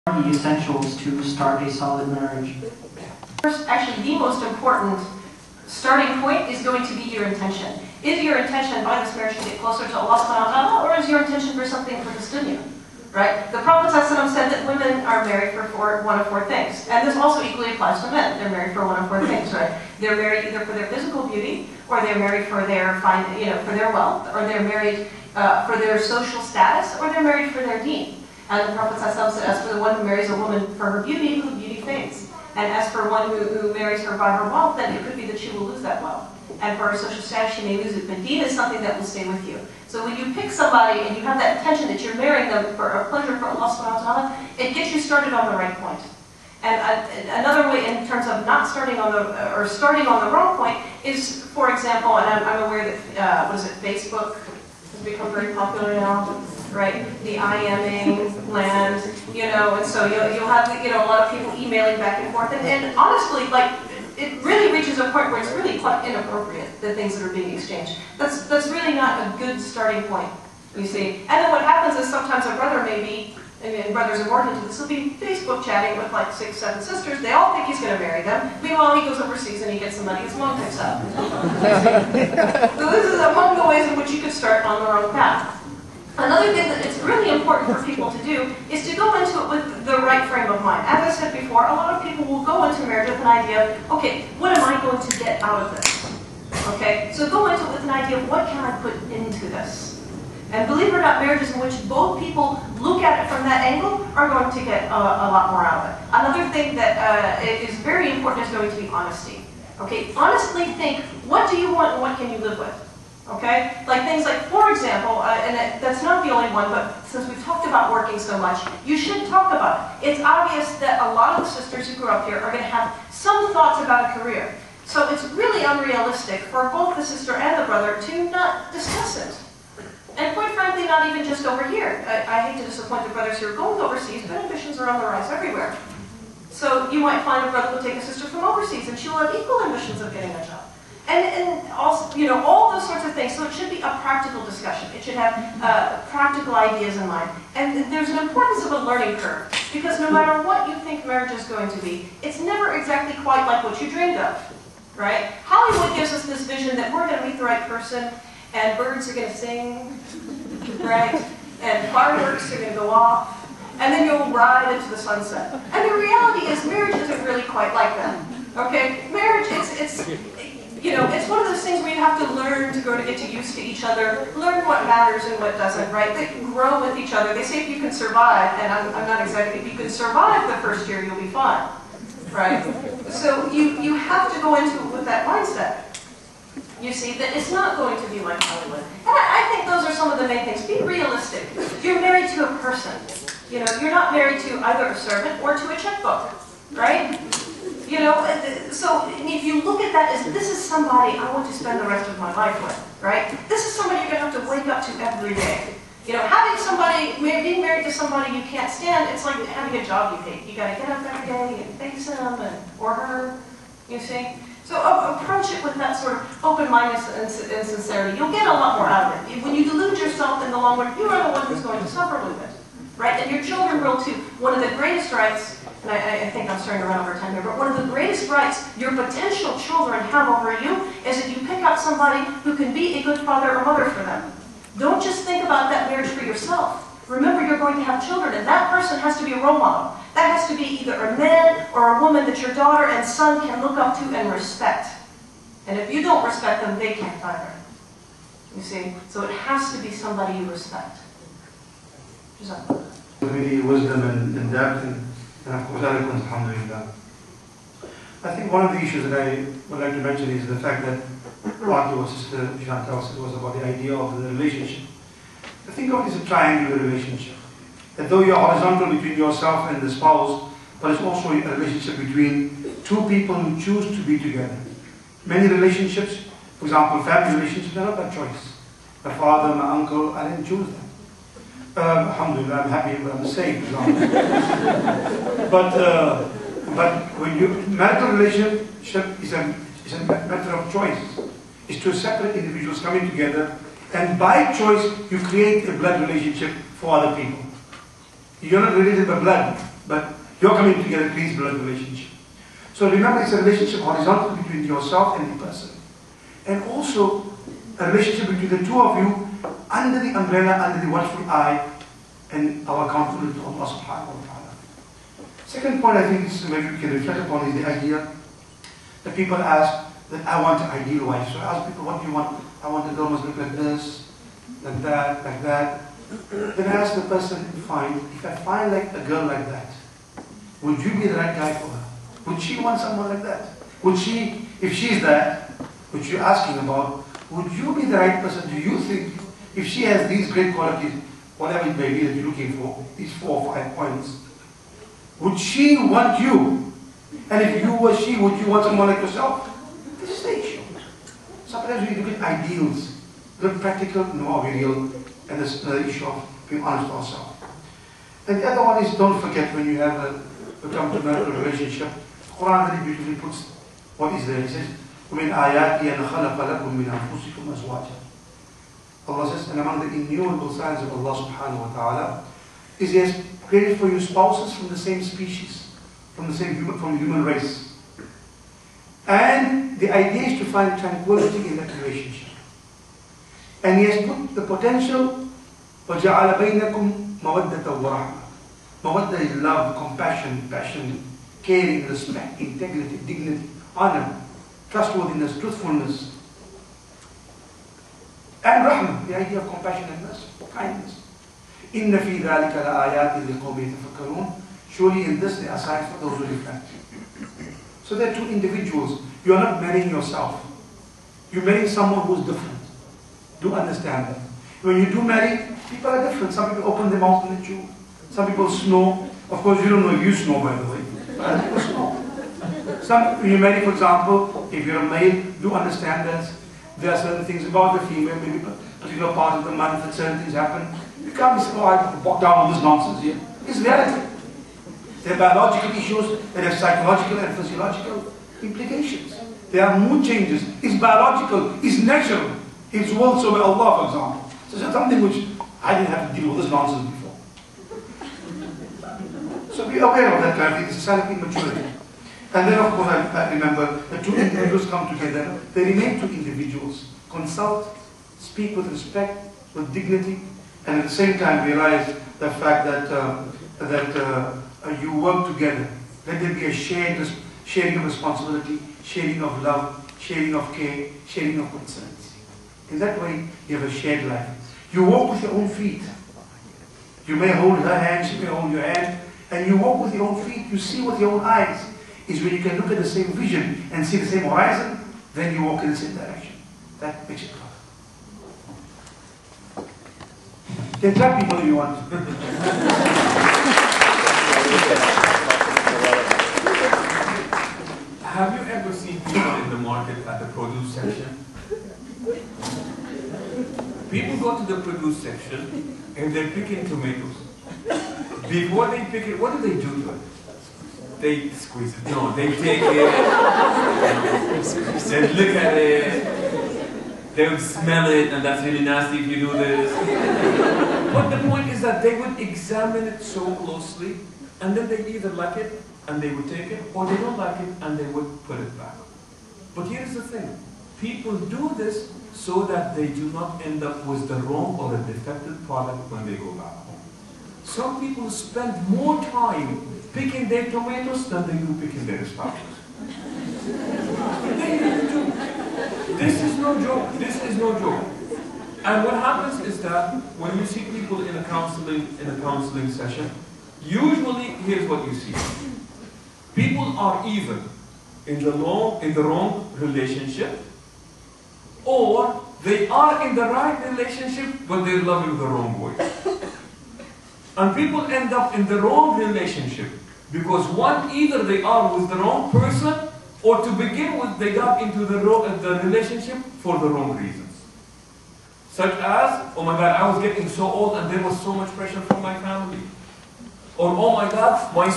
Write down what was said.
The essentials to start a solid marriage? First, actually, the most important starting point is going to be your intention. Is your intention by this marriage to get closer to Allah subhanahu wa ta'ala, or is your intention for something for this dunya? Right? The Prophet ﷺ said that women are married for one of four things. And this also equally applies to men. They're married for one of four things, right? They're married either for their physical beauty, or they're married for their for their wealth, or they're married for their social status, or they're married for their deen. And the Prophet ﷺ said, as for the one who marries a woman for her beauty fades. And as for one who marries her by her wealth, then it could be that she will lose that wealth. And for her social status, she may lose it. But deen is something that will stay with you. So when you pick somebody and you have that intention that you're marrying them for a pleasure for Allah subhanahu wa ta'ala, it gets you started on the right point. And another way in terms of not starting on the, starting on the wrong point is, for example, and I'm aware that, Facebook has become very popular now. Right, the IMing land, and so you'll have a lot of people emailing back and forth, and honestly, it really reaches a point where it's really quite inappropriate, the things that are being exchanged. That's really not a good starting point, you see. And then what happens is sometimes a brother may be, and brothers are born into this, will be Facebook chatting with like 6, 7 sisters. They all think he's going to marry them. Meanwhile, he goes overseas and he gets some money. His mom picks up. So this is among the ways in which you could start on the wrong path. Another thing that it's really important for people to do is to go into it with the right frame of mind. As I said before, a lot of people will go into marriage with an idea of, okay, what am I going to get out of this? Okay, so go into it with an idea of what can I put into this? And believe it or not, marriages in which both people look at it from that angle are going to get a lot more out of it. Another thing that is very important is going to be honesty. Okay, honestly think, what do you want and what can you live with? Okay? Like things like, for example, that's not the only one, but since we've talked about working so much, you should talk about it. It's obvious that a lot of the sisters who grew up here are going to have some thoughts about a career. So it's really unrealistic for both the sister and the brother to not discuss it. And quite frankly, not even just over here. I hate to disappoint the brothers who are going overseas, but ambitions are on the rise everywhere. So you might find a brother will take a sister from overseas, and she'll have equal ambitions of getting a job. And also, all those sorts of things. So it should be a practical discussion. It should have practical ideas in mind. And there's an importance of a learning curve. Because no matter what you think marriage is going to be, it's never exactly quite like what you dreamed of. Right? Hollywood gives us this vision that we're going to meet the right person, and birds are going to sing, right? And fireworks are going to go off, and then you'll ride into the sunset. And the reality is marriage isn't really quite like that. Okay? Marriage, it's one of those things where you have to learn to get used to each other, learn what matters and what doesn't, right? They grow with each other. They say if you can survive, and I'm not exactly, if you can survive the first year, you'll be fine, right? So you have to go into it with that mindset. You see, that it's not going to be like Hollywood. And I think those are some of the main things. Be realistic. You're married to a person. You're not married to either a servant or to a checkbook, right? So if you look at that as, this is somebody I want to spend the rest of my life with, right? This is somebody you're going to have to wake up to every day. Having somebody, being married to somebody you can't stand, it's like having a job you hate. You got to get up every day and face him or her, you see? So approach it with that sort of open-mindedness and sincerity. You'll get a lot more out of it. When you delude yourself in the long run, you are the one who's going to suffer with it, right? And your children will too. One of the greatest rights, and I think I'm starting to run over time here, but one of the greatest rights your potential children have over you is if you pick out somebody who can be a good father or mother for them. Don't just think about that marriage for yourself. Remember, you're going to have children, and that person has to be a role model. That has to be either a man or a woman that your daughter and son can look up to and respect. And if you don't respect them, they can't either. You see? So it has to be somebody you respect. Really wisdom and depth, and of course, alhamdulillah. I think one of the issues that I would like to mention is the fact that partly what Sister Chantal said was about the idea of the relationship. I think of it as a triangular relationship. That though you're horizontal between yourself and the spouse, but it's also a relationship between two people who choose to be together. Many relationships, for example, family relationships, are not by choice. My father, my uncle, I didn't choose them. Alhamdulillah, I'm happy when I'm safe. But when you marital relationship is a matter of choice. It's two separate individuals coming together, and by choice you create a blood relationship for other people. You're not related by blood, but you're coming together creates blood relationship. So remember, it's a relationship horizontal between yourself and the person. And also a relationship between the two of you under the umbrella, under the watchful eye, and our accountability to Allah subhanahu wa ta'ala. Second point I think is maybe we can reflect upon is the idea that people ask that I want an ideal wife. So I ask people, what do you want? I want a girl who must look like this, like that, like that. Then I ask the person, fine, if I find like a girl like that, would you be the right guy for her? Would she want someone like that? Would she, if she's that, which you're asking about, would you be the right person? Do you think, if she has these great qualities, whatever it may be that you're looking for, these 4 or 5 points, would she want you? And if you were she, would you want someone like yourself? This is the issue. Sometimes we look at ideals, look practical, no, are we real? And this is the issue of being honest with ourselves. And the other one is, don't forget when you have come to marital relationship, Quran very beautifully puts what is there. He says, وَمِنْ آيَاتِي أَنْ خَلَقَ لَكُم مِنْ أَنفُسِكُمْ أَزْوَاجًا. Allah says, and among the innumerable signs of Allah subhanahu wa ta'ala, is He has created for you spouses from the same species, from the human race. And the idea is to find tranquility in that relationship. And He has put the potential, وَجَعَلَ بَيْنَكُمْ مَوَدَّةً وَرَحْمَةً. Mawadda is love, compassion, passion, caring, respect, integrity, dignity, honor, trustworthiness, truthfulness. And rahmah, the idea of compassion and mercy, kindness. إِنَّ فِي ذَلِكَ لَآيَاتٍ لِقَوْمٍ يَتَفَكَّرُونَ. Surely in this there are signs for those who reflect. So there are two individuals. You are not marrying yourself. You're marrying someone who's different. Do understand that. When you do marry, people are different. Some people open their mouth and let you. Some people snore. Of course, you don't know if you snore, by the way. But other people snore. When you marry, for example, if you're a male, do understand that there are certain things about the female, maybe particular part of the month that certain things happen. You can't be saying, oh, I walk down with this nonsense here. It's reality. There are biological issues, there are psychological and physiological implications. There are mood changes. It's biological, it's natural. It's willed so by Allah, for example. So it's something which I didn't have to deal with this nonsense before. So be aware of that kind of thing. It's a sign of immaturity. And then, of course, I remember the two individuals come together. They remain two individuals. Consult, speak with respect, with dignity, and at the same time realize the fact that you work together. Let there be a sharing of responsibility, sharing of love, sharing of care, sharing of concerns. In that way, you have a shared life. You walk with your own feet. You may hold her hand, she may hold your hand, and you walk with your own feet. You see with your own eyes. Is when you can look at the same vision and see the same horizon, then you walk in the same direction. That makes it love. You can clap people if you want. Have you ever seen people in the market at the produce section? People go to the produce section and they're picking tomatoes. Before they pick it, what do they do to it? They squeeze it. No, they take it, they look at it, they would smell it, and that's really nasty if you do this. But the point is that they would examine it so closely, and then they either like it, and they would take it, or they don't like it, and they would put it back. But here's the thing. People do this so that they do not end up with the wrong or a defective product when they go back home. Some people spend more time picking their tomatoes than they do picking their spouses. They really do. This is no joke. This is no joke. And what happens is that when you see people in a counseling session, usually here's what you see. People are either in the wrong relationship, or they are in the right relationship, but they're loving the wrong way. And people end up in the wrong relationship because either they are with the wrong person, or to begin with, they got into the relationship for the wrong reasons. Such as, oh my God, I was getting so old and there was so much pressure from my family. Or, oh my God, my